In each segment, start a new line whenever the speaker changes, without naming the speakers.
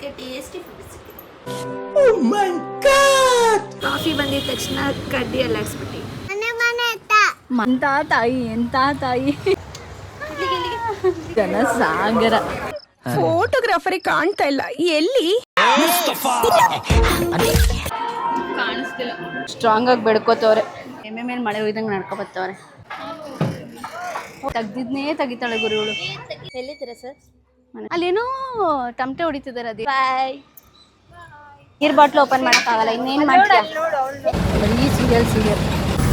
ಬಂದಿದ್ದಕ್ಕೆ tasty food ಸಿಕ್ಕಿದೆ. ಓ ಮೈ god! Coffee ಬಂದಿದ ತಕ್ಷಣ ಕಡ್ಡಿ ಎಲ್ಲ ಹಾಕ್ಸ್ಬಿಟ್ಟು
ಎಂತ ತಾಯಿ ಎಂತ ತಾಯಿ ಜನಸಾಗರ.
ಫೋಟೋಗ್ರಾಫರಿಗೆ ಕಾಣ್ತಾ ಇಲ್ಲ, ಎಲ್ಲಿ
ಕಾಣಿಸ್ತಿಲ್ಲ. ಸ್ಟ್ರಾಂಗ್ ಆಗಿ ಬೆಡ್ಕೋತವ್ರೆ. ಮೇಲೆ ಮಳೆ ಹೋಯ್ದಂಗೆ ನಡ್ಕೊ ಬರ್ತವ್ರೆ. ತೆಗ್ದಿದ್ನೇ ತೆಗಿತಾಳೆ ಗುರುಗಳು.
ಎಲ್ಲಿದ್ದೀರಾ ಸರ್?
ಅಲ್ಲೇನೋ ಟಮಟೆ ಹೊಡಿತಿದ್ದಾರೆ. ಅದೇ ಬಾಯ್. ನೀರ್ ಬಾಟ್ಲು ಓಪನ್ ಮಾಡೋಕ್ಕಾಗಲ್ಲ, ಇನ್ನೇನು ಮಾಡ್ತೀಯ? ಬರೀ ಸೀರಿಯಲ್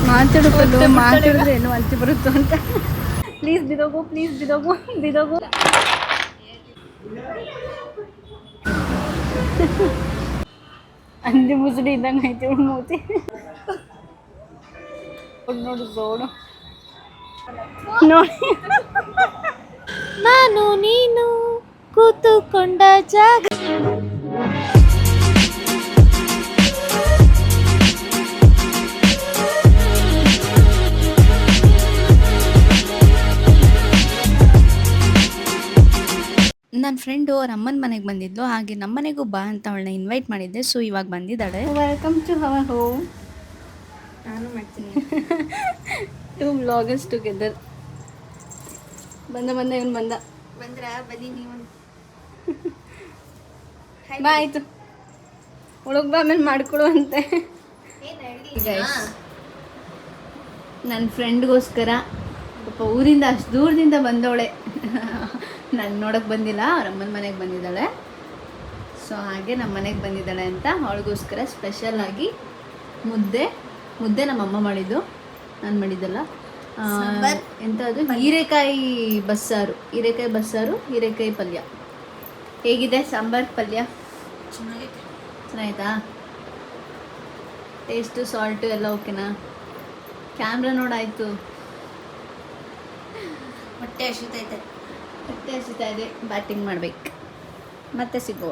ಮಾತಾಡಿದ್ರೆ ಏನು ಅಲ್ತಿ ಬರುತ್ತೋ ಅಂತ. ಪ್ಲೀಸ್ ಬಿದೋಗು, ಪ್ಲೀಸ್ ಬಿದೋಗು, ಬಿದೋಗು. ಅಂದಿ ಮುಸುಡಿ ಇದ್ದಂಗೆ ಐತಿ ಇವಳು ಮೂತಿ. ನೋಡು ಗೋಡು ನೋಡಿ.
ನಾನು ನೀನು ಕೂತುಕೊಂಡ ಜಾಗ.
ನನ್ನ ಫ್ರೆಂಡು ಅವ್ರ ಅಮ್ಮನ ಮನೆಗೆ ಬಂದಿದ್ಲು, ಹಾಗೆ ನಮ್ಮ ಮನೆಗೂ ಬಾ ಅಂತ ಅವಳನ್ನ ಇನ್ವೈಟ್ ಮಾಡಿದ್ದೆ. ಸೊ ಇವಾಗ ಬಂದಿದ್ದಾಳೆ. Welcome to our home.
ನಾನು ಮಾಡ್ತೀನಿ.
Two vloggers together. ಬಂದ ಇವನು ಬಂದ.
ಬಂದ್ರಾ? ಬನ್ನಿ ನೀವು.
ಬಾ ಆಯಿತು, ಒಳಗೆ ಬಾ, ಆಮೇಲೆ ಮಾಡ್ಕೊಡುವಂತೆ. ನನ್ನ ಫ್ರೆಂಡ್ಗೋಸ್ಕರ ಪಾಪ ಊರಿಂದ ಅಷ್ಟು ದೂರದಿಂದ ಬಂದವಳೆ. ನಾನು ನೋಡೋಕ್ಕೆ ಬಂದಿಲ್ಲ, ಅವ್ರ ಅಮ್ಮನ ಮನೆಗೆ ಬಂದಿದ್ದಾಳೆ. ಸೊ ಹಾಗೆ ನಮ್ಮ ಮನೆಗೆ ಬಂದಿದ್ದಾಳೆ ಅಂತ ಅವಳಿಗೋಸ್ಕರ ಸ್ಪೆಷಲಾಗಿ ಮುದ್ದೆ ನಮ್ಮಮ್ಮ ಮಾಡಿದ್ದು, ನಾನು ಮಾಡಿದ್ದಲ್ಲ. ಎಂತ ಅದು ಹೀರೆಕಾಯಿ ಬಸ್ಸಾರು, ಹೀರೆಕಾಯಿ ಪಲ್ಯ. ಹೇಗಿದೆ ಸಾಂಬಾರು ಪಲ್ಯ? ಚೆನ್ನಾಯ್ತಾ? ಟೇಸ್ಟು ಸಾಲ್ಟು ಎಲ್ಲ ಓಕೆನಾ? ಕ್ಯಾಮ್ರಾ ನೋಡಾಯಿತು.
ಹೊಟ್ಟೆ ಹಸಿತಾ ಇದೆ.
ಬ್ಯಾಟಿಂಗ್ ಮಾಡ್ಬೇಕು. ಮತ್ತೆ ಸಿಗುವ.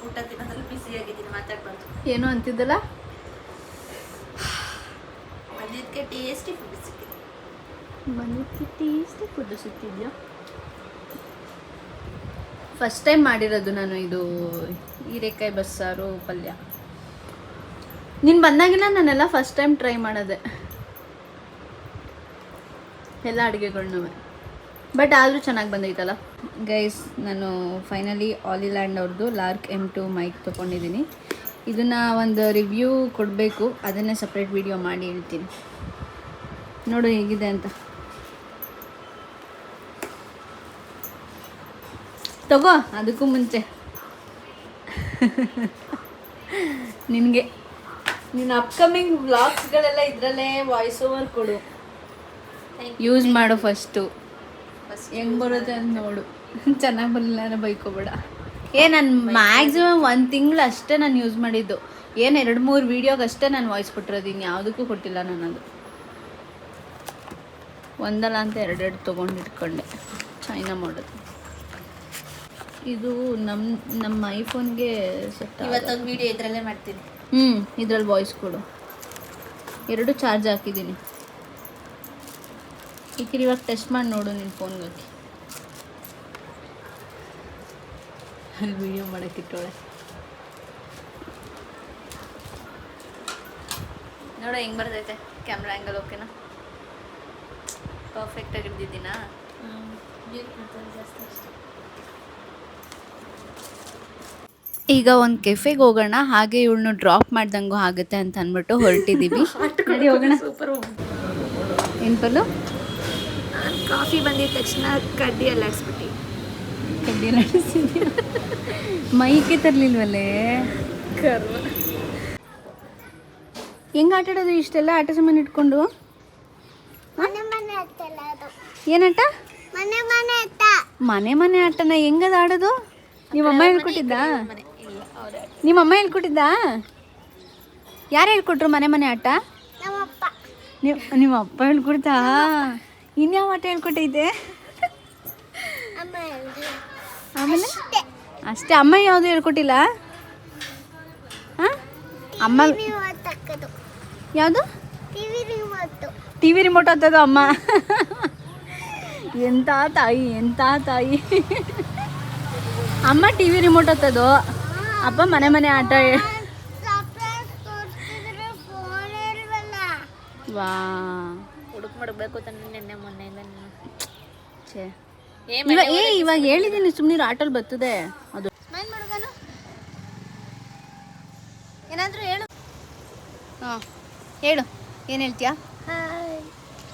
ಊಟ ತಿನ್ನೋದ್ರಲ್ಲಿ ಬಿಸಿ ಆಗಿದ್ದೀನಿ, ಮಾತಾಡ್ಬಾರ್ದು.
ಏನೋ ಅಂತಿದ್ದಲ್ಲ?
ಬಂದಿದ್ದಕ್ಕೆ ಟೇಸ್ಟಿ ಫುಡ್ ಸಿಕ್ಕಿದೆ.
ಸಿಕ್ತಿದ್ಯಾ? ಫಸ್ಟ್ ಟೈಮ್ ಮಾಡಿರೋದು ನಾನು ಇದು ಹೀರೆಕಾಯಿ ಬಸ್ಸಾರು ಪಲ್ಯ. ನೀನು ಬಂದಾಗಿಲ್ಲ ನಾನೆಲ್ಲ ಫಸ್ಟ್ ಟೈಮ್ ಟ್ರೈ ಮಾಡೋದೆ ಎಲ್ಲ ಅಡುಗೆಗಳ್ನೂ. ಬಟ್ ಆದರೂ ಚೆನ್ನಾಗಿ ಬಂದೈತಲ್ಲ ಗೈಸ್. ನಾನು ಫೈನಲಿ ಆಲಿಲ್ಯಾಂಡ್ ಅವ್ರದ್ದು ಲಾರ್ಕ್ M2 ಮೈಕ್ ತೊಗೊಂಡಿದ್ದೀನಿ. ಇದನ್ನು ಒಂದು ರಿವ್ಯೂ ಕೊಡಬೇಕು, ಅದನ್ನೇ ಸಪ್ರೇಟ್ ವಿಡಿಯೋ ಮಾಡಿ ಹೇಳ್ತೀನಿ. ನೋಡು ಹೇಗಿದೆ ಅಂತ. ತಗೋ, ಅದಕ್ಕೂ ಮುಂಚೆ ನಿನಗೆ ನಿನ್ನ ಅಪ್ಕಮಿಂಗ್ ವ್ಲಾಗ್ಸ್ಗಳೆಲ್ಲ ಇದರಲ್ಲೇ ವಾಯ್ಸ್ ಓವರ್ ಕೊಡು, ಯೂಸ್ ಮಾಡು. ಫಸ್ಟು ಹೆಂಗೆ ಬರುತ್ತೆ ಅಂತ ನೋಡು. ಚೆನ್ನಾಗಿ ಬರಲಿಲ್ಲ ಅಂದರೆ ಬೈಕೋಬೇಡ. ನಾನು ಮ್ಯಾಕ್ಸಿಮಮ್ 1 ತಿಂಗಳು ಅಷ್ಟೇ ನಾನು ಯೂಸ್ ಮಾಡಿದ್ದು. 2-3 ವೀಡಿಯೋಗೆ ಅಷ್ಟೇ ನಾನು ವಾಯ್ಸ್ ಕೊಟ್ಟಿರೋದು, ಇನ್ನು ಯಾವುದಕ್ಕೂ ಕೊಟ್ಟಿಲ್ಲ ನಾನದು. ಒಂದಲ್ಲ ಅಂತ 2 ತೊಗೊಂಡಿಟ್ಕೊಂಡೆ. ಚೈನಾ ಮಾಡೋದು ಇದು. ನಮ್ಮ ಐಫೋನ್ಗೆ ಸೆಟ್.
ಇವತ್ತೊಂದು ವಿಡಿಯೋ ಇದರಲ್ಲೇ ಮಾಡ್ತೀನಿ.
ಇದ್ರಲ್ಲಿ ವಾಯ್ಸ್ ಕೊಡು. 2 ಚಾರ್ಜ್ ಹಾಕಿದ್ದೀನಿ. ಈಕಿರಿ ಇವಾಗ ಟೆಸ್ಟ್ ಮಾಡಿ ನೋಡು ನಿನ್ನ ಫೋನ್ಗೆ ಹಾಕಿ. ಅಲ್ಲಿ ವಿಡಿಯೋ ಮಾಡೋಕ್ಕಿಟ್ಟೋಳೆ ನೋಡು ಹೆಂಗೆ ಬರ್ತೈತೆ ಕ್ಯಾಮ್ರಾ ಆ್ಯಂಗಲ್. ಓಕೆನಾ? ಪರ್ಫೆಕ್ಟಾಗಿ ಹಿಡ್ದಿದ್ದೀನಾ? ಈಗ ಒಂದು ಕೆಫೆಗೆ ಹೋಗೋಣ, ಹಾಗೆ ಇವಳನ್ನು ಡ್ರಾಪ್ ಮಾಡ್ದಂಗೂ ಆಗುತ್ತೆ ಅಂತ ಅಂದ್ಬಿಟ್ಟು ಹೊರಟಿದ್ದೀವಿ. ನಡಿ ಹೋಗೋಣ.
ಸೂಪರ್.
ಏನು ಪಲ್ಲು?
ಕಾಫಿ ಬಂದಿದ ತಕ್ಷಣ ಕಡ್ಡಿ ಎಲ್ಲ ಹಾಕ್ಸ್ಬಿಟ್ಟು.
ಕಡ್ಡಿ ಎಲ್ಲ ಹಾಕ್ಸಿದ್ಯಾ? ಮೈಕೆ ತರಲಿಲ್ವಲ್ಲೇ? ಹೆಂಗೆ ಆಟ ಆಡೋದು ಇಷ್ಟೆಲ್ಲ ಆಟ ಸಾಮಾನು ಇಟ್ಕೊಂಡು? ಏನಾಟ? ಮನೆ ಆಟನ ಹೆಂಗದ ಆಡೋದು? ನಿಮ್ಮಮ್ಮ ಹೇಳ್ಕೊಟ್ಟಿದ್ದಾ? ಯಾರು ಹೇಳ್ಕೊಟ್ರು ಮನೆ ಆಟ? ನಿಮ್ಮ ಅಪ್ಪ ಹೇಳ್ಕೊಡ್ತಾ? ಇನ್ಯಾವ ಆಟ ಹೇಳ್ಕೊಟ್ಟಿದ್ದೆ? ಆಮೇಲೆ ಅಷ್ಟೇ. ಅಮ್ಮ ಯಾವುದು ಹೇಳ್ಕೊಟ್ಟಿಲ್ಲ? ಹಾಂ, ಅಮ್ಮ ಯಾವುದು? ಟಿವಿ ರಿಮೋಟ್ ಹತ್ತದು ಅಮ್ಮ. ಎಂಥ ತಾಯಿ ಅಮ್ಮ ಟಿ ವಿ ರಿಮೋಟ್ ಹತ್ತದು, ಅಪ್ಪ ಮನೆ ಮನೆ ಆಟ ವಾ
ಹುಡುಕ್ ಮಾಡಬೇಕು ತಾನೆ ನಿನ್ನೆ ಮೊನ್ನೆಯಿಂದ ನೀನು.
ಛೇ ಇವಾಗ ಹೇಳಿದ್ದೀನಿ ಸುಮ್ಮನೆ ಆಟೋಲ್ ಬರ್ತದೆ ಅದು.
ಸ್ಮೈಲ್ ಮಾಡೋದನು ಏನಾದರೂ ಹೇಳು.
ಹಾಂ ಹೇಳು, ಏನು ಹೇಳ್ತೀಯಾ?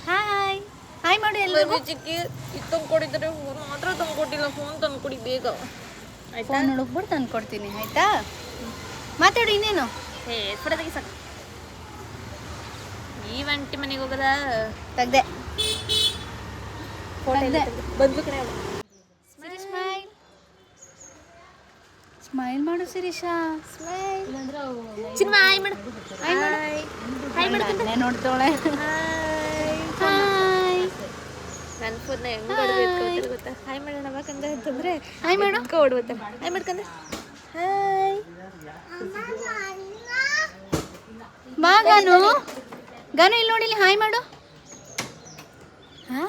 ಹಾಯ್ ಹಾಯ್ ಮಾಡು ಎಲ್ಲರಿಗೂ.
ಚಿಕ್ಕಿ ಇದು ತಂದ್ಕೊಡಿದ್ರೆ ಮಾತ್ರ ತಂದ್ಕೊಟ್ಟಿಲ್ಲ, ಫೋನ್ ತಂದ್ಕೊಡಿ ಬೇಗ ಆಯ್ತಾ?
ಫೋನ್ ಹುಡುಕ್ಬಿಟ್ಟು ತಂದ್ಕೊಡ್ತೀನಿ ಆಯ್ತಾ? ಮಾತಾಡು ಇನ್ನೇನು.
ಫೋಟೋದಾಗಿ ಸಾಕು. ಈ ಒಂಟಿ ಮನೆಗೆ ಹೋಗೋದ
ತೆಗ್ದೆ
ಬಂದು ಕಡೆ
ಸ್ಮೈಲ್ ಸ್ಮೈಲ್ ಮಾಡು ಶಿರೀಷಾ.
ಚಿನ್ಮ ಹಾಯ್ ಮಾಡು, ಹಾಯ್ ಮಾಡು, ಹಾಯ್ ಮಾಡ್ಕೊಂಡೆ
ನೋಡ್ತಾಳೆ.
ಹಾಯ್. ನನ್ನ ಫೋನ್ನ ಹೆಂಗೆ ಹೊಡೆದು ಗೊತ್ತಾ? ಹಾಯ್ ಮಾಡೋಣ ಬೇಕಂದ್ರೆ ಅಂತಂದ್ರೆ ಹಾಯ್ ಮಾಡೋಕೆ ಹೊಡ್ಬೋತಾರೆ. ಹಾಯ್ ಮಾಡ್ಕೊಂಡೆ ಹಾಯ್
ಬಾ ಗಾನು, ಗಾನು ಇಲ್ಲಿ ನೋಡಿ, ಇಲ್ಲಿ ಹಾಯ್ ಮಾಡು. ಹಾಯ್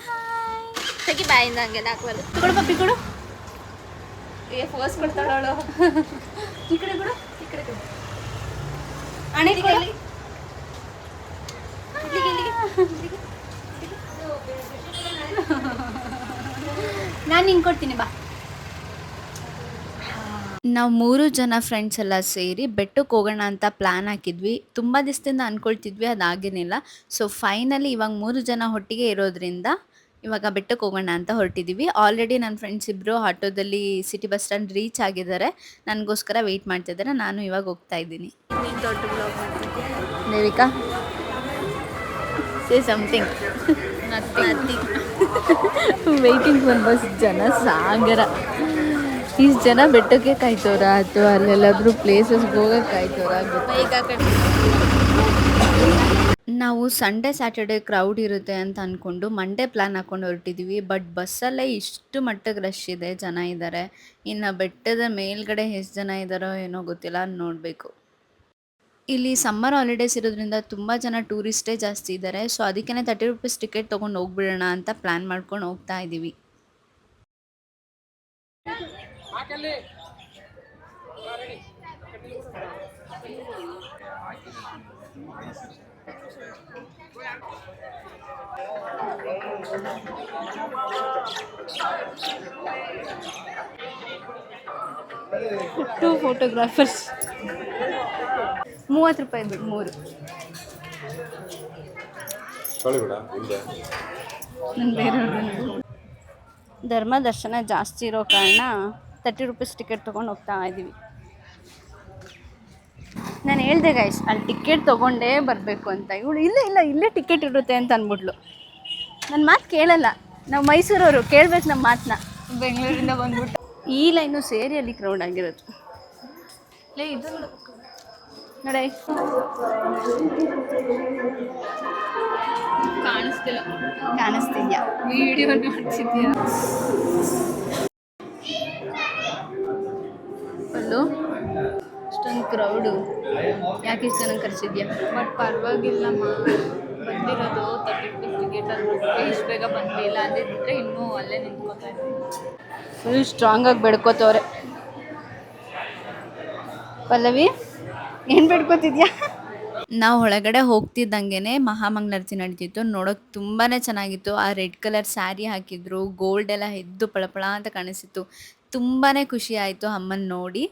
ತೆಗಿ ಬಾಯಿಂದ ಹಂಗೆಲ್ಲ ಹಾಕ್ಬಾರ್ದು.
ಕೊಡು ಪಪ್ಪಿ ಕೊಡು.
ಫೋರ್ಸ್ ಕೊಡ್ತಾಳವಳು.
ಈ ಕಡೆ ಕೊಡು,
ಈ ಕಡೆ ಕೊಡು.
ಅಣೆ ಕೊಡು. ನಾನು ನಿಂಗೆ ಕೊಡ್ತೀನಿ ಬಾ. ನಾವು 3 ಜನ ಫ್ರೆಂಡ್ಸ್ ಎಲ್ಲ ಸೇರಿ ಬೆಟ್ಟಕ್ಕೆ ಹೋಗೋಣ ಅಂತ ಪ್ಲ್ಯಾನ್ ಹಾಕಿದ್ವಿ. ತುಂಬ ದಿವಸದಿಂದ ಅಂದ್ಕೊಳ್ತಿದ್ವಿ, ಅದಾಗೇನಿಲ್ಲ. ಸೊ ಫೈನಲಿ ಇವಾಗ 3 ಜನ ಒಟ್ಟಿಗೆ ಇರೋದ್ರಿಂದ ಇವಾಗ ಬೆಟ್ಟಕ್ಕೆ ಹೋಗೋಣ ಅಂತ ಹೊರಟಿದ್ದೀವಿ. ಆಲ್ರೆಡಿ ನನ್ನ ಫ್ರೆಂಡ್ಸ್ ಇಬ್ಬರು ಆಟೋದಲ್ಲಿ ಸಿಟಿ ಬಸ್ ಸ್ಟ್ಯಾಂಡ್ ರೀಚ್ ಆಗಿದ್ದಾರೆ, ನನಗೋಸ್ಕರ ವೆಯ್ಟ್ ಮಾಡ್ತಿದ್ದಾರೆ. ನಾನು ಇವಾಗ ಹೋಗ್ತಾ ಇದ್ದೀನಿ.
ನೀನು ದೊಡ್ಡ ಬ್ಲಾಗ್ ಮಾಡ್ತಿದ್ದೆ
Devika, say something. Waiting for bus. ಜನ ಸಾಗರ. ಇಷ್ಟು ಜನ ಬೆಟ್ಟಕ್ಕೆ ಕಾಯ್ತವ್ರ ಅಥವಾ ಅಲ್ಲೆಲ್ಲಾದ್ರೂ ಪ್ಲೇಸಸ್ಗೆ ಹೋಗಕ್ಕೆ ಕಾಯ್ತವ್ರ ಗೊತ್ತಾಗ. ನಾವು ಸಂಡೇ ಸ್ಯಾಟರ್ಡೇ ಕ್ರೌಡ್ ಇರುತ್ತೆ ಅಂತ ಅಂದ್ಕೊಂಡು ಮಂಡೇ ಪ್ಲ್ಯಾನ್ ಹಾಕ್ಕೊಂಡು ಹೊರಟಿದ್ದೀವಿ. ಬಟ್ ಬಸ್ಸಲ್ಲೇ ಇಷ್ಟು ಮಟ್ಟಿಗೆ ರಶ್ ಇದೆ, ಜನ ಇದ್ದಾರೆ. ಇನ್ನು ಬೆಟ್ಟದ ಮೇಲ್ಗಡೆ ಎಷ್ಟು ಜನ ಇದ್ದಾರೋ ಏನೋ ಗೊತ್ತಿಲ್ಲ, ನೋಡಬೇಕು. ಇಲ್ಲಿ ಸಮ್ಮರ್ ಹಾಲಿಡೇಸ್ ಇರೋದ್ರಿಂದ ತುಂಬ ಜನ ಟೂರಿಸ್ಟೇ ಜಾಸ್ತಿ ಇದ್ದಾರೆ. ಸೊ ಅದಕ್ಕೇ 30 ರೂಪೀಸ್ ಟಿಕೆಟ್ ತೊಗೊಂಡು ಹೋಗ್ಬಿಡೋಣ ಅಂತ ಪ್ಲ್ಯಾನ್ ಮಾಡ್ಕೊಂಡು ಹೋಗ್ತಾ ಇದ್ದೀವಿ. ಟು ಫೋಟೋಗ್ರಾಫರ್ಸ್ 30 ರೂಪಾಯಿ ಬಿಡು, 3. ಧರ್ಮ ದರ್ಶನ ಜಾಸ್ತಿ ಇರೋ ಕಾರಣ 30 ರೂಪೀಸ್ ಟಿಕೆಟ್ ತೊಗೊಂಡು ಹೋಗ್ತಾ ಇದ್ದೀವಿ. ನಾನು ಹೇಳ್ದೆ ಗೈಸ್, ಅಲ್ಲಿ ಟಿಕೆಟ್ ತೊಗೊಂಡೇ ಬರಬೇಕು ಅಂತ. ಇವಳು ಇಲ್ಲ ಇಲ್ಲೇ ಟಿಕೆಟ್ ಇರುತ್ತೆ ಅಂತ ಅಂದ್ಬಿಟ್ಲು. ನನ್ನ ಮಾತು ಕೇಳಲ್ಲ. ನಾವು ಮೈಸೂರವರು, ಕೇಳ್ಬೇಕು ನಮ್ಮ ಮಾತನ್ನ.
ಬೆಂಗಳೂರಿಂದ ಬಂದ್ಬಿಟ್ಟು
ಈ ಲೈನು ಸೇರಿ ಅಲ್ಲಿ ಕ್ರೌಡ್ ಆಗಿರೋದು.
ಇದು
ನೋಡಿ, ಕಾಣಿಸ್ತಿದ್ಯಾ?
ವಿಡಿಯೋ ನೋಡ್ತಿದ್ಯಾ?
ಅಲ್ಲೂ ಅಷ್ಟೊಂದು ಕ್ರೌಡು. ಯಾಕೆ ಇಷ್ಟು ಜನ ಕರೆಸಿದ್ಯಾ?
ಬಟ್ ಪರವಾಗಿಲ್ಲಮ್ಮ, ಬಂದಿರೋದು 30 ರೂಪೀಸ್ ಟಿಕೆಟ್ ಅಂದ್ಬಿಟ್ಟು ಇಷ್ಟು ಬೇಗ ಬಂದಿಲ್ಲ ಅಂದಿದ್ರೆ ಇನ್ನೂ ಅಲ್ಲೇ ನಿಂತ್ಕೊತಾ ಇದ್ವಿ.
ಫುಲ್ ಸ್ಟ್ರಾಂಗಾಗಿ ಬೆಡ್ಕೋತವ್ರೆ. ಪಲ್ಲವಿ, ಏನು ಬೆಡ್ಕೋತಿದ್ಯಾ? ನಾವು ಒಳಗಡೆ ಹೋಗ್ತಿದ್ದಂಗೆ ಮಹಾಮಂಗಳಾರತಿ ನಡೀತಿತ್ತು. ನೋಡೋಕೆ ತುಂಬಾ ಚೆನ್ನಾಗಿತ್ತು. ಆ ರೆಡ್ ಕಲರ್ ಸ್ಯಾರಿ ಹಾಕಿದ್ರು, ಗೋಲ್ಡ್ ಎಲ್ಲ ಎದ್ದು ಪಳಪಳ ಅಂತ ಕಾಣಿಸಿತ್ತು. ತುಂಬಾ ಖುಷಿ ಆಯಿತು ಅಮ್ಮನ ನೋಡಿ.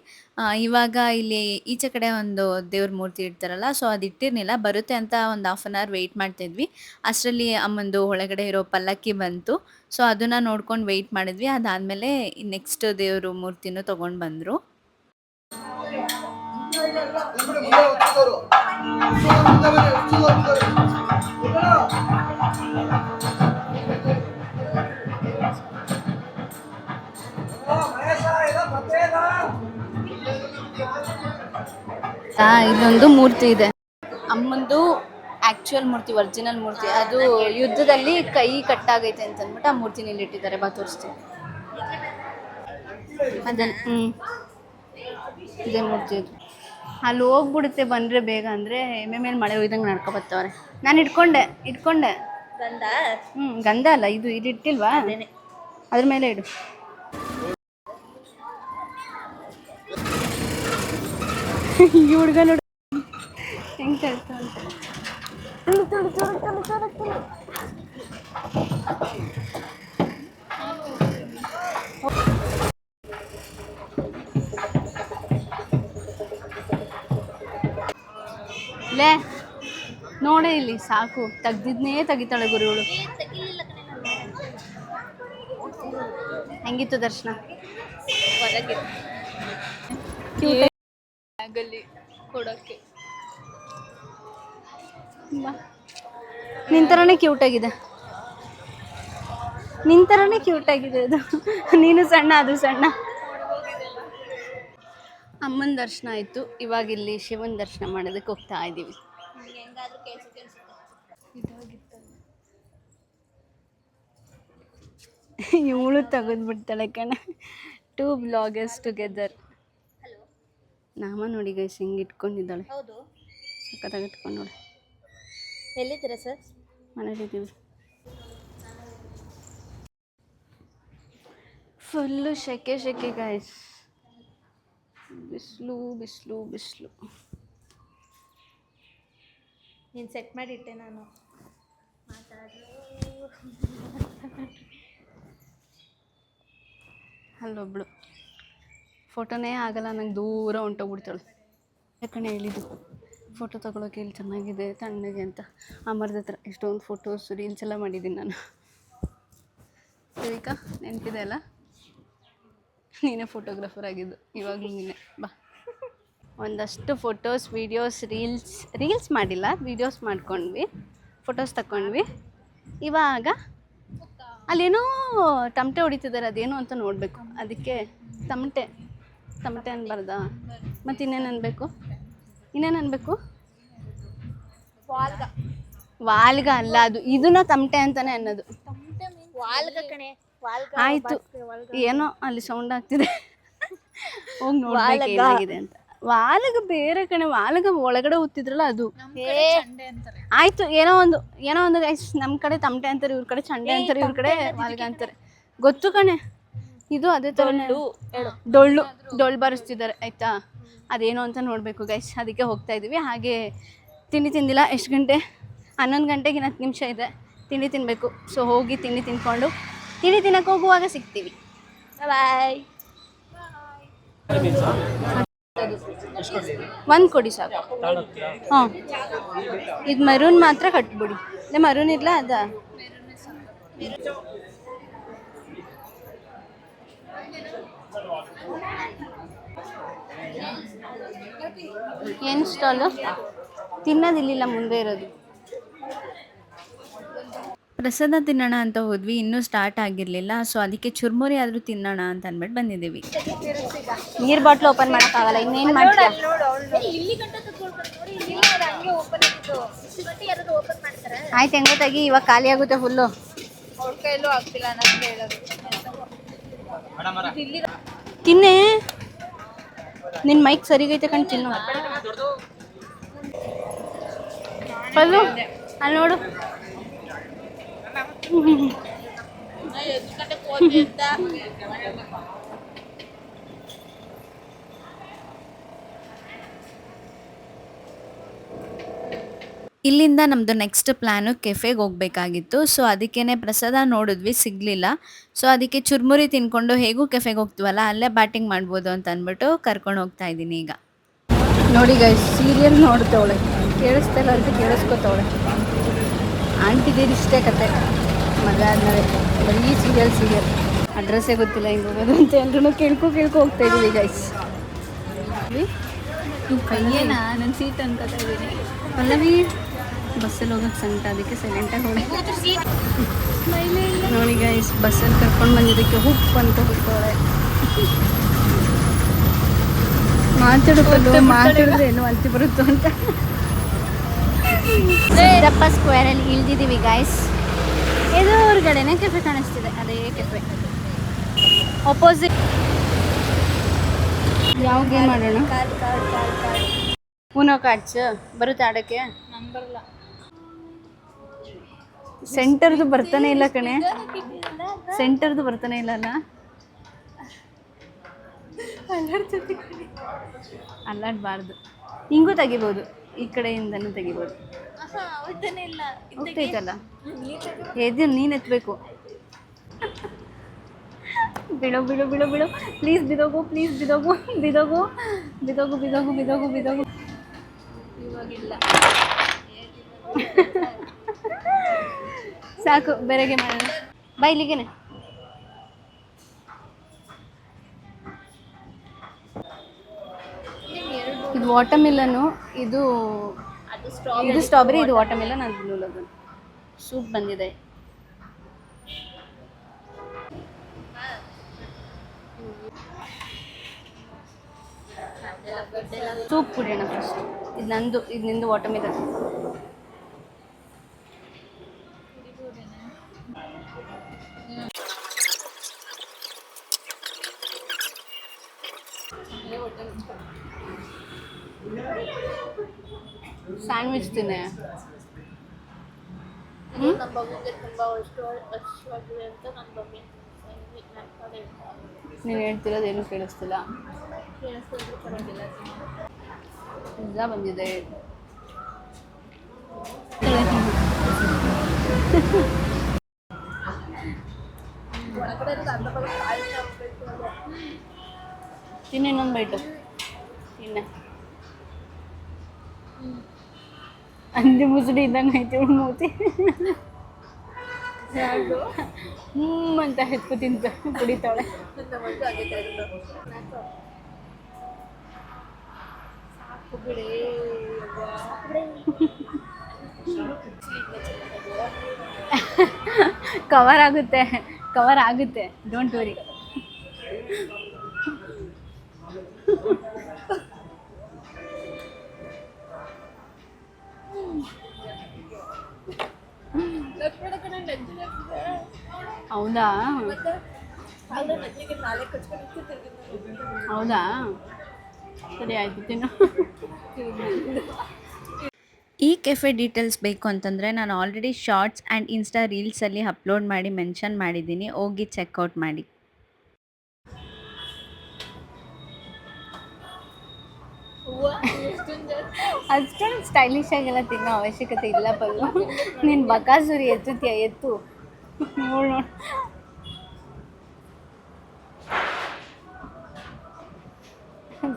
ಇವಾಗ ಇಲ್ಲಿ ಈಚೆ ಕಡೆ ಒಂದು ದೇವ್ರ ಮೂರ್ತಿ ಇಡ್ತಾರಲ್ಲ, ಸೊ ಅದು ಇಟ್ಟಿರಲಿಲ್ಲ, ಬರುತ್ತೆ ಅಂತ ಒಂದು 1/2 hour ವೆಯ್ಟ್ ಮಾಡ್ತಾಯಿದ್ವಿ. ಅಷ್ಟರಲ್ಲಿ ಅಮ್ಮಂದು ಒಳಗಡೆ ಇರೋ ಪಲ್ಲಕ್ಕಿ ಬಂತು. ಸೊ ಅದನ್ನು ನೋಡ್ಕೊಂಡು ವೆಯ್ಟ್ ಮಾಡಿದ್ವಿ. ಅದಾದಮೇಲೆ ನೆಕ್ಸ್ಟ್ ದೇವ್ರ ಮೂರ್ತಿನೂ ತೊಗೊಂಡು ಬಂದರು. ಇಲ್ಲೊಂದು ಮೂರ್ತಿ ಇದೆ, ಅಮ್ಮಂದು ಆ್ಯಕ್ಚುಯಲ್ ಮೂರ್ತಿ, ಒರಿಜಿನಲ್ ಮೂರ್ತಿ. ಅದು ಯುದ್ಧದಲ್ಲಿ ಕೈ ಕಟ್ಟಾಗೈತೆ ಅಂತ ಅಂದ್ಬಿಟ್ಟು ಆ ಮೂರ್ತಿನ ಇಲ್ಲಿ ಇಟ್ಟಿದ್ದಾರೆ. ಬಾ ತೋರಿಸ್ತೀನಿ ಅದನ್ನು. ಇದೇ ಮೂರ್ತಿ ಅದು. ಅಲ್ಲಿ ಹೋಗ್ಬಿಡುತ್ತೆ ಬಂದರೆ ಬೇಗ ಅಂದರೆ ಮೇಲೆ ಮಳೆ ಹೋಯ್ದಂಗೆ ನಡ್ಕೊ ಬರ್ತಾವ್ರೆ. ನಾನು ಇಟ್ಕೊಂಡೆ
ಗಂಧ
ಗಂಧ ಅಲ್ಲ, ಇದು ಇಟ್ಟಿಲ್ವಾ? ಅದ್ರ ಮೇಲೆ ಇಡು. ಈ ಹುಡುಗ ನೋಡು ಹೆಂಗೆ ತಳ್ತಾ ಅಂತ. ಲೇ ನೋಡೇ ಇಲ್ಲಿ ಸಾಕು, ತೆಗ್ದಿದ್ನೇ ತೆಗಿತಾಳೆ ಗುರುಗಳು. ಹೆಂಗಿತ್ತು ದರ್ಶನ? ಬ್ಯಾಗಲ್ಲಿ ಕೊಡೋಕ್ಕೆ ನಿನ್ ಥರನೇ ಕ್ಯೂಟಾಗಿದೆ, ನಿನ್ ಥರನೇ ಕ್ಯೂಟಾಗಿದೆ ಅದು. ನೀನು ಸಣ್ಣ, ಅದು ಸಣ್ಣ. ಅಮ್ಮನ ದರ್ಶನ ಆಯಿತು. ಇವಾಗ ಇಲ್ಲಿ ಶಿವನ ದರ್ಶನ ಮಾಡೋದಕ್ಕೆ ಹೋಗ್ತಾ ಇದ್ದೀವಿ. ಇವಳು ತೆಗೆದ್ಬಿಡ್ತಾಳೆ ಕಣ. 2 ಬ್ಲಾಗರ್ಸ್ ಟುಗೆದರ್. ನಾಮ ನೋಡಿ ಗೈಸ್ ಹಿಂಗೆ ಇಟ್ಕೊಂಡಿದ್ದಾಳೆ.
ಹೌದು,
ಸಕ್ಕತ್ತಾಗಿ ಇಟ್ಕೊಂಡು ನೋಡಿ.
ಎಲ್ಲಿದ್ದೀರಾ ಸರ್?
ಮನೇಲಿದ್ದೀವಿ. ಫುಲ್ಲು ಶೆಕೆ ಶೆಕೆ ಗೈಸ್. ಬಿಸಿಲು ಬಿಸಿಲು ಬಿಸಿಲು.
ನೀನು ಸೆಟ್ ಮಾಡಿಟ್ಟೆ ನಾನು.
ಅಲ್ಲೊಬ್ಳು ಫೋಟೋನೇ ಆಗಲ್ಲ, ನಂಗೆ ದೂರ ಹೊಂಟೋಗ್ಬಿಡ್ತಾಳೆ. ಯಾಕಂದ್ರೆ ಹೇಳಿದ್ದು ಫೋಟೋ ತೊಗೊಳಕ್ಕೆ ಇಲ್ಲಿ ಚೆನ್ನಾಗಿದೆ ತಣ್ಣಗೆ ಅಂತ. ಆ ಮರದ ಹತ್ರ ಎಷ್ಟೊಂದು ಫೋಟೋಸ್ ರೀಲ್ಸ್ ಎಲ್ಲ ಮಾಡಿದ್ದೀನಿ ನಾನು. ಸರಿಕಾ ನೆನಪಿದೆ ಅಲ್ಲ? ನೀನೇ ಫೋಟೋಗ್ರಾಫರ್ ಆಗಿದ್ದು, ಇವಾಗಲೂ ನೀನೇ. ಬಾ, ಒಂದಷ್ಟು ಫೋಟೋಸ್, ವೀಡಿಯೋಸ್, ರೀಲ್ಸ್ ಮಾಡಿಲ್ಲ, ವೀಡಿಯೋಸ್ ಮಾಡ್ಕೊಂಡ್ವಿ, ಫೋಟೋಸ್ ತಗೊಂಡ್ವಿ. ಇವಾಗ ಅಲ್ಲೇನೋ ತಮಟೆ ಹೊಡಿತಿದ್ದಾರೆ, ಅದೇನು ಅಂತ ನೋಡಬೇಕು. ಅದಕ್ಕೆ ತಮಟೆ ಅನ್ಬಾರ್ದಾ? ಮತ್ತು ಇನ್ನೇನು ಅನ್ಬೇಕು? ವಾಲ್ಗ ಅಲ್ಲ ಅದು, ಇದನ್ನ ತಮಟೆ ಅಂತಾನೆ ಅನ್ನೋದು. ಆಯಿತು, ಏನೋ ಅಲ್ಲಿ ಸೌಂಡ್ ಆಗ್ತಿದೆ, ಹೋಗಿ ನೋಡ್ಬೇಕು ಏನಾಗಿದೆ ಅಂತ. ವಾಲ್ಗ ಬೇರೆ ಕಣೆ, ವಾಲ್ಗ ಒಳಗಡೆ ಉತ್ತಿದ್ರಲ್ಲ ಅದು. ಆಯ್ತು, ಏನೋ ಒಂದು ಗೈಸ್, ನಮ್ಮ ಕಡೆ ತಮಟೆ ಅಂತಾರೆ, ಇವ್ರ ಕಡೆ ಚಂಡೆ ಅಂತಾರೆ, ಇವ್ರ ಕಡೆ ವಾಲ್ಗ ಅಂತಾರೆ. ಗೊತ್ತು ಕಣೆ, ಇದು ಅದೇ ಥರ ಡೊಳ್ಳು ಬಾರಿಸ್ತಿದ್ದಾರೆ ಆಯಿತಾ. ಅದೇನೋ ಅಂತ ನೋಡಬೇಕು ಗೈಸ್, ಅದಕ್ಕೆ ಹೋಗ್ತಾ ಇದ್ದೀವಿ. ಹಾಗೆ ತಿಂಡಿ ತಿಂದಿಲ್ಲ. ಎಷ್ಟು ಗಂಟೆ? 11 ಗಂಟೆಗೆ 10 ನಿಮಿಷ ಇದೆ, ತಿಂಡಿ ತಿನ್ನಬೇಕು. ಸೊ ಹೋಗಿ ತಿಂಡಿ ತಿನ್ಕೊಂಡು ತಿಂಡಿ ತಿನ್ನಕ್ಕೆ ಹೋಗುವಾಗ ಸಿಗ್ತೀವಿ. ಬಾಯ್. ಒಂದು ಕೊಡಿ ಸಾಕು. ಹಾಂ, ಇದು ಮರೂನ್ ಮಾತ್ರ ಕಟ್ಬಿಡಿ. ಮರೂನ್ ಇಲ್ಲ ಅದ? ಏನು ಸ್ಟಾಲು? ತಿನ್ನೋದಿಲ್ಲ, ಮುಂದೆ ಇರೋದು.
ಪ್ರಸಾದ ತಿನ್ನೋಣ ಅಂತ ಹೋದ್ವಿ, ಇನ್ನೂ ಸ್ಟಾರ್ಟ್ ಆಗಿರಲಿಲ್ಲ. ಸೊ ಅದಕ್ಕೆ ಚುರ್ಮುರಿ ಆದರೂ ತಿನ್ನೋಣ ಅಂತ ಅಂದ್ಬಿಟ್ಟು ಬಂದಿದ್ದೀವಿ.
ನೀರು ಬಾಟ್ಲು ಓಪನ್ ಮಾಡೋಕ್ಕಾಗಲ್ಲ, ಇನ್ನೇನು ಮಾಡ್ತೀಯ? ಆಯ್ತು, ಹೆಂಗೋ ತೆಗಿ, ಇವಾಗ ಖಾಲಿ ಆಗುತ್ತೆ ಫುಲ್ಲು. ತಿನ್ನೆ, ನಿನ್ನ ಮೈಕ್ ಸರಿಗೈತೆ ಕಣ್, ತಿನ್ನು. ಪಲ್ಲು ಅಲ್ಲಿ ನೋಡು.
ಇಲ್ಲಿಂದ ನಮ್ಮದು ನೆಕ್ಸ್ಟ್ ಪ್ಲ್ಯಾನು ಕೆಫೆಗೆ ಹೋಗಬೇಕಾಗಿತ್ತು. ಸೊ ಅದಕ್ಕೇ ಪ್ರಸಾದ ನೋಡಿದ್ವಿ, ಸಿಗಲಿಲ್ಲ. ಸೊ ಅದಕ್ಕೆ ಚುರ್ಮುರಿ ತಿನ್ಕೊಂಡು ಹೇಗೂ ಕೆಫೆಗೆ ಹೋಗ್ತೀವಲ್ಲ, ಅಲ್ಲೇ ಬ್ಯಾಟಿಂಗ್ ಮಾಡ್ಬೋದು ಅಂತ ಅಂದ್ಬಿಟ್ಟು ಕರ್ಕೊಂಡು ಹೋಗ್ತಾ ಇದ್ದೀನಿ ಈಗ.
ನೋಡಿ ಗೈಸ್, ಸೀರಿಯಲ್ ನೋಡ್ತವಳೆ, ಕೇಳಿಸ್ತಾಯಿಲ್ಲ ಅಂತ ಕೇಳಿಸ್ಕೊತವಳೆ. ಆಂಟಿದೇನು ಇಷ್ಟೇ ಕತೆ, ಮದುವೆ ಆದಮೇಲೆ ಬರೀ ಸೀರಿಯಲ್. ಅಡ್ರೆಸ್ಸೇ ಗೊತ್ತಿಲ್ಲ ಹೆಂಗೆ ಹೋಗೋದು ಅಂತ ಎಲ್ಲರೂ ಕೇಳ್ಕೊ ಹೋಗ್ತಾ ಇದ್ದೀವಿ ಗೈಸ್. ಕೈಯೇನಾ ನನ್ನ ಸೀಟ್ ಅನ್ಕೋತಾ ಇದ್ದೀನಿ. ಪಲ್ಲವಿ ಬಸ್ಸಲ್ಲಿ ಹೋಗೋಕ್ಕೆ ಸಂಕಟ, ಅದಕ್ಕೆ ಸೈಲೆಂಟಾಗಿ ಹೋಗಿ. ನೋಡಿ ಗೈಸ್, ಬಸ್ಸಲ್ಲಿ ಕರ್ಕೊಂಡು ಬಂದಿದ್ದಕ್ಕೆ ಹುಪ್ಪು ಅಂತ ಬಿಡ್ತಾಳೆ. ಮಾತಾಡಿದ್ರೆ ಏನು ಅಲ್ತಿ ಬರುತ್ತೋ ಅಂತ. ಸಿದ್ದಪ್ಪ ಸ್ಕ್ವೇರಲ್ಲಿ ಇಳ್ದಿದ್ದೀವಿ ಗೈಸ್. ಇದು ಹೊರಗಡೆನೇ ಕೆಫೆ ಕಾಣಿಸ್ತಿದೆ, ಅದೇ ಕೆಫೆ ಆಪೋಸಿಟ್. ಯಾವ ಗೇಮ್ ಮಾಡೋಣ? ಊನೋ ಕಾರ್ಡ್ಸ್ ಬರುತ್ತೆ ಆಡೋಕ್ಕೆ? ಸೆಂಟರ್ದು ಬರ್ತಾನೆ ಇಲ್ಲ ಕಣೆ, ಸೆಂಟರ್ದು ಬರ್ತಾನೆ ಇಲ್ಲ ಅಲ್ಲ. ಅಲ್ಲಾಡಬಾರ್ದು. ಹಿಂಗೂ ತೆಗಿಬೋದು, ಈ ಕಡೆಯಿಂದನೂ ತೆಗಿಬೋದು.
ಅವತ್ತನೇ ಇಲ್ಲ
ಹೋಗ್ತೈತಲ್ಲ, ಎದ್ದು ನೀನು ಎತ್ತಬೇಕು. ಬಿಡೋ ಬಿಡೋ ಬಿಡೋ ಬಿಡೋ, ಪ್ಲೀಸ್ ಬಿದೋಗು, ಪ್ಲೀಸ್ ಬಿದೋಗು ಬಿದೋಗು ಬಿದೋಗು ಬಿದೋಗು ಬಿದೋಗು ಬಿದೋಗು.
ಇವಾಗಿಲ್ಲ.
ಸಾಕು, ಬೇರೆಗೆ ಮಾಡೋಣ. ಬಾ ಇಲ್ಲಿಗೇನೆ. ಇದು ವಾಟರ್ಮಿಲನ್ನು, ಇದು ಸ್ಟ್ರಾಬೆರಿ, ಇದು ವಾಟರ್ಮಿಲನ್. ಅದು ನೋಡೋದು ಸೂಪ್ ಬಂದಿದೆ. ಸೂಪ್ ಕುಡಿಯೋಣ ಫಸ್ಟ್. ಇದು ನಂದು, ಇದು ನಿಂದು ವಾಟರ್ಮಿಲನ್. ಸ್ಯಾಂಡ್ವಿಚ್ ತಿನ್ನೆ.
ನಮ್ಮ ಮಗುಗೆ ತುಂಬ ವರ್ಷವಾಗಿದೆ ಅಂತ ನನ್ನ ಬಗ್ಗೆ
ನೀನು ಹೇಳ್ತಿರೋದೇನು ಕೇಳಿಸ್ತಿಲ್ಲ.
ಕೇಳಿಸ್ಕೊಂಡ್ರೆ ಪರವಾಗಿಲ್ಲ.
ಪಿಜ್ಜಾ ಬಂದಿದೆ. ತಿನ್ನು, ಇನ್ನೊಂದು ಬೈಟು ತಿನ್ನ. ಅಂದಿ ಮುಸುಡಿ ಇದ್ದಂಗೆ ಐತಿ ಇವಳು ಮೂತಿ. ಅಂತ ಹೆತ್ಕು ತಿಂತ ಕುಡಿತಾಳೆ. ಕವರ್ ಆಗುತ್ತೆ, ಕವರ್ ಆಗುತ್ತೆ, ಡೋಂಟ್ ವರಿ. ಹೌದಾ ಹೌದಾ, ಸರಿ ಆಯಿತು, ತಿನ್ನು.
ಈ ಕೆಫೆ ಡೀಟೇಲ್ಸ್ ಬೇಕು ಅಂತಂದರೆ ನಾನು ಆಲ್ರೆಡಿ ಶಾರ್ಟ್ಸ್ ಆ್ಯಂಡ್ ಇನ್ಸ್ಟಾ ರೀಲ್ಸಲ್ಲಿ ಅಪ್ಲೋಡ್ ಮಾಡಿ ಮೆನ್ಷನ್ ಮಾಡಿದ್ದೀನಿ, ಹೋಗಿ ಚೆಕ್ಔಟ್ ಮಾಡಿ.
ಅಷ್ಟೊಂದು ಸ್ಟೈಲಿಶ್ ಆಗೆಲ್ಲ ತಿನ್ನೋ ಅವಶ್ಯಕತೆ ಇಲ್ಲ ಪಲ್ಲು. ನೀನು ಬಕಾಸುರಿ ಎತ್ತುತ್ತೀಯ, ಎತ್ತು ನೋಡು ನೋಡು.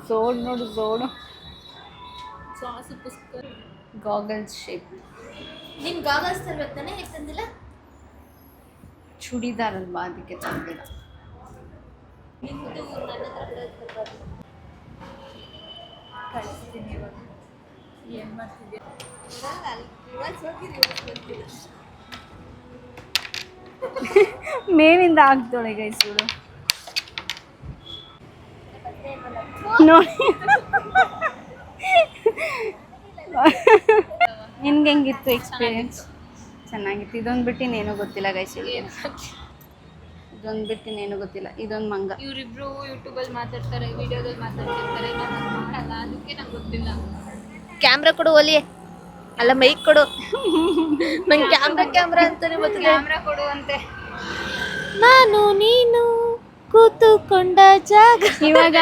ಝೋಡು ನೋಡು, ಝೋಡು. Goggles shape.
ನಿನ್ ಗಾಗಲ್ಸ್ ತರ್ಬೇಕು ತಾನೆ, ಯಾಕೆ ತಂದಿಲ್ಲ?
ಚೂಡಿದಾರ್ ಅಲ್ವಾ, ಅದಕ್ಕೆ ತಂದಿಲ್ಲ. ಕಳಿಸ್ತೀನಿ ಇವಾಗ. ಏನು ಮಾಡ್ತಿದ್ಯಾ? ಮೇವಿಂದ ಆಗ್ತಾಳೆ ಗೈಸ್ ಇವಳು ನೋಡಿ. ನಿನ್ಗೆ ಹೆಂಗಿತ್ತು ಎಕ್ಸ್ಪೀರಿಯನ್ಸ್? ಚೆನ್ನಾಗಿತ್ತು. ಇದೊಂದು ಬಿಟ್ಟು ಇನ್ನೇನು ಗೊತ್ತಿಲ್ಲ ಗೈಸ್ ಇವಳಿಗೆ. ಇದೊಂದು ಬಿಟ್ಟು ಇನ್ನೇನು ಗೊತ್ತಿಲ್ಲ. ಇದೊಂದು ಮಂಗ.
ಇವರಿಬ್ರು ಯೂಟ್ಯೂಬಲ್ಲಿ ಮಾತಾಡ್ತಾರೆ, ವಿಡಿಯೋದಲ್ಲಿ ಮಾತಾಡ್ತಿರ್ತಾರೆ, ನಾನು ಮಾಡಲ್ಲ, ಅದಕ್ಕೆ ನಂಗೆ ಗೊತ್ತಿಲ್ಲ. ಕ್ಯಾಮ್ರಾ ಕೊಡು ಒಲಿ, ಅಲ್ಲ ಮೈಕ್ ಕೊಡು. ನಂಗೆ ಕ್ಯಾಮ್ರಾ ಅಂತಾನೆ ಗೊತ್ತಿಲ್ಲ.
ಕ್ಯಾಮ್ರಾ ಕೊಡು ಅಂತೆ.
ನಾನು ನೀನು ಕೂತುಕೊಂಡ ಜಾಗ.
ಇವಾಗ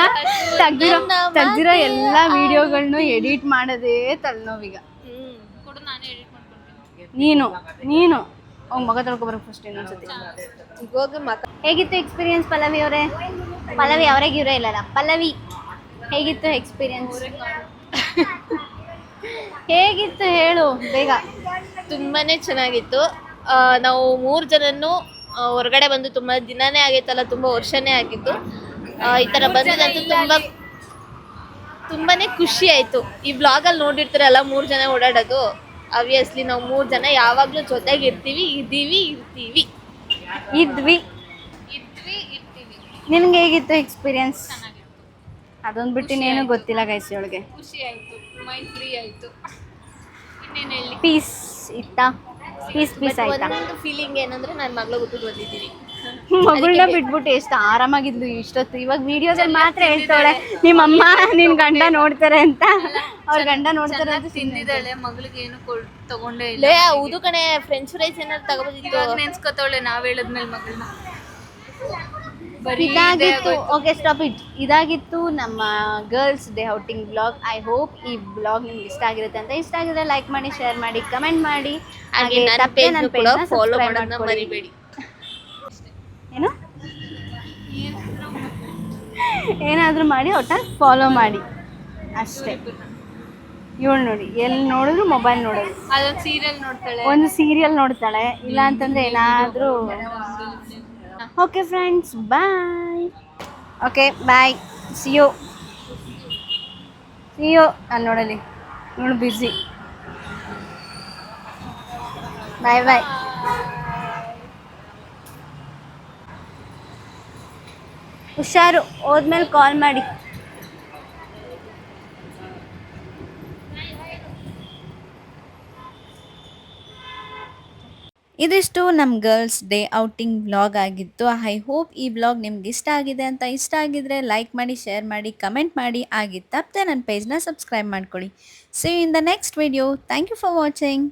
ತೆಗ್ದಿರೋ ಎಲ್ಲ ವಿಡಿಯೋಗಳನ್ನೂ ಎಡಿಟ್ ಮಾಡೋದೇ ತಲೆನೋವೀಗ.
ಕೊಡು, ನಾನೇ ಎಡಿಟ್ ಮಾಡ್ಕೊಳ್ತೀನಿ.
ನೀನು ಅವ್ನು ಮಗ ತೊಳ್ಕೊಬರೋಕೆ ಫಸ್ಟ್ ಇನ್ನೊಂದ್ಸತಿ. ಹೇಗಿತ್ತು ಎಕ್ಸ್ಪೀರಿಯನ್ಸ್ ಪಲ್ಲವಿ ಅವರೇ? ಪಲ್ಲವಿ ಅವ್ರಿಗೆ ಇವರೇ ಇಲ್ಲಲ್ಲ. ಪಲ್ಲವಿ ಹೇಗಿತ್ತು ಎಕ್ಸ್ಪೀರಿಯನ್ಸ್? ಹೇಗಿತ್ತು ಹೇಳು ಬೇಗ.
ತುಂಬಾನೇ ಚೆನ್ನಾಗಿತ್ತು. ನಾವು 3 ಜನನು ಹೊರಗಡೆ ಬಂದು ತುಂಬ ದಿನನೇ ಆಗೈತಲ್ಲ, ತುಂಬ ವರ್ಷನೇ ಆಗಿತ್ತು. ಈ ಥರ ಬಂದಿದ್ದಂತೂ ತುಂಬಾನೇ ಖುಷಿ ಆಯಿತು. ಈ ಬ್ಲಾಗಲ್ಲಿ ನೋಡಿರ್ತೀರಲ್ಲ 3 ಜನ ಓಡಾಡೋದು, ಆಬ್ವಿಯಸ್ಲಿ ನಾವು 3 ಜನ ಯಾವಾಗಲೂ ಜೊತೆಗೆ ಇರ್ತೀವಿ.
ನಿಮ್ಗೆ ಹೇಗಿತ್ತು ಎಕ್ಸ್ಪೀರಿಯನ್ಸ್? ಅದೊಂದು ಬಿಟ್ಟು ಇನ್ನೇನು ಗೊತ್ತಿಲ್ಲ ಗೈಸ್ ಇವಳಿಗೆ.
ಖುಷಿ ಆಯಿತು, ಮೈಂಡ್ ಫ್ರೀ ಆಯಿತು. ಇನ್ನೇನು ಹೇಳಿ,
ಪೀಸ್ ಇತ್ತಾ? ಪೀಸ್ ಆಯ್ತಾ?
ಒಂದು ಫೀಲಿಂಗ್ ಏನಂದ್ರೆ ನನ್ನ ಮಗಳ ಹುಟ್ಟಿದ್ ಬಂದಿದ್ದೀನಿ.
ಮಗಳನ್ನ ಬಿಟ್ಬಿಟ್ಟು ಎಷ್ಟು ಆರಾಮಾಗಿದ್ಲು ಇಷ್ಟೊತ್ತು. ಇವಾಗ ವಿಡಿಯೋದಲ್ಲಿ ಮಾತ್ರ ಹೇಳ್ತಾಳೆ ನಿಮ್ಮಮ್ಮ ನಿನ್ ಗಂಡ ನೋಡ್ತಾರೆ ಅಂತ. ಅವ್ರ ಗಂಡ ನೋಡ್ತಾರೆ ಅಂತ
ತಿಂದಿದ್ದಾಳೆ. ಮಗಳಿಗೆ ಏನು ತಗೊಂಡೇ ಇಲ್ಲ. ಹೌದು ಕಣೆ, ಫ್ರೆಂಚ್ ಫ್ರೈಸ್ ಏನಾದ್ರು ತಗೋಬೋದಿತ್ತು.
ನೆನ್ಸ್ಕೊತಾವಳೆ ನಾವ್ ಹೇಳದ್ಮೇಲೆ ಮಗಳನ್ನ. ಇದಾಗಿತ್ತು ಓಕೆ ಸ್ಟಾಪ್ ಇಟ್. ಇದಾಗಿತ್ತು ನಮ್ಮ girls day outing blog. I hope ಈ ಬ್ಲಾಗ್ ನಿಮ್ಗೆ ಇಷ್ಟ ಆಗಿರುತ್ತೆ ಅಂತ. ಇಷ್ಟ ಆಗಿದ್ರೆ ಲೈಕ್ ಮಾಡಿ, ಶೇರ್ ಮಾಡಿ, ಕಮೆಂಟ್ ಮಾಡಿ.
ಹಾಗೆ ನನ್ನ
ತಪ್ಪದೆ
ಪೇಜ್
ನನ್ನ
ಕೂಡ
ಪೇಜ್ನ
ಫಾಲೋ
ಸಬ್ಸ್ಕ್ರೈಬ್
ಮಾಡೋದನ್ನ
ಮಾಡ್ಕೊಳ್ಳಿ.
ಮರಿಬೇಡಿ.
ಏನು ಏನಾದರೂ ಮಾಡಿ ಒಟ್ಟ ಫಾಲೋ ಮಾಡಿ ಅಷ್ಟೇ. ಇವಳು ನೋಡಿ ಎಲ್ಲಿ ನೋಡಿದ್ರು ಮೊಬೈಲ್ ನೋಡೋದು.
ಅದೊಂದು ಸೀರಿಯಲ್ ನೋಡ್ತಾಳೆ.
ಒಂದು ಸೀರಿಯಲ್ ನೋಡ್ತಾಳೆ, ಇಲ್ಲ ಅಂತಂದ್ರೆ ಏನಾದರೂ. Okay friends, bye. Okay bye, see you. ಅಲ್ಲಿ ನೋಡಲಿ, ಇವಳು ಬ್ಯುಸಿ. ಬಾಯ್ ಬಾಯ್. ಹುಷಾರು, ಹೋದ್ಮೇಲೆ ಕಾಲ್ ಮಾಡಿ.
ಇದಿಷ್ಟು ನಮ್ಮ ಗರ್ಲ್ಸ್ ಡೇ ಔಟಿಂಗ್ ವ್ಲಾಗ್ ಆಗಿತ್ತು. ಐ ಹೋಪ್ ಈ ವ್ಲಾಗ್ ನಿಮ್ಗೆ ಇಷ್ಟ ಆಗಿದೆ ಅಂತ. ಇಷ್ಟ ಆಗಿದ್ರೆ ಲೈಕ್ ಮಾಡಿ, ಶೇರ್ ಮಾಡಿ, ಕಮೆಂಟ್ ಮಾಡಿ. ಹಾಗೆ ತಪ್ಪದೆ ನನ್ನ ಪೇಜ್ನ ಸಬ್ಸ್ಕ್ರೈಬ್ ಮಾಡ್ಕೊಳ್ಳಿ. See you in the next video. Thank you for watching.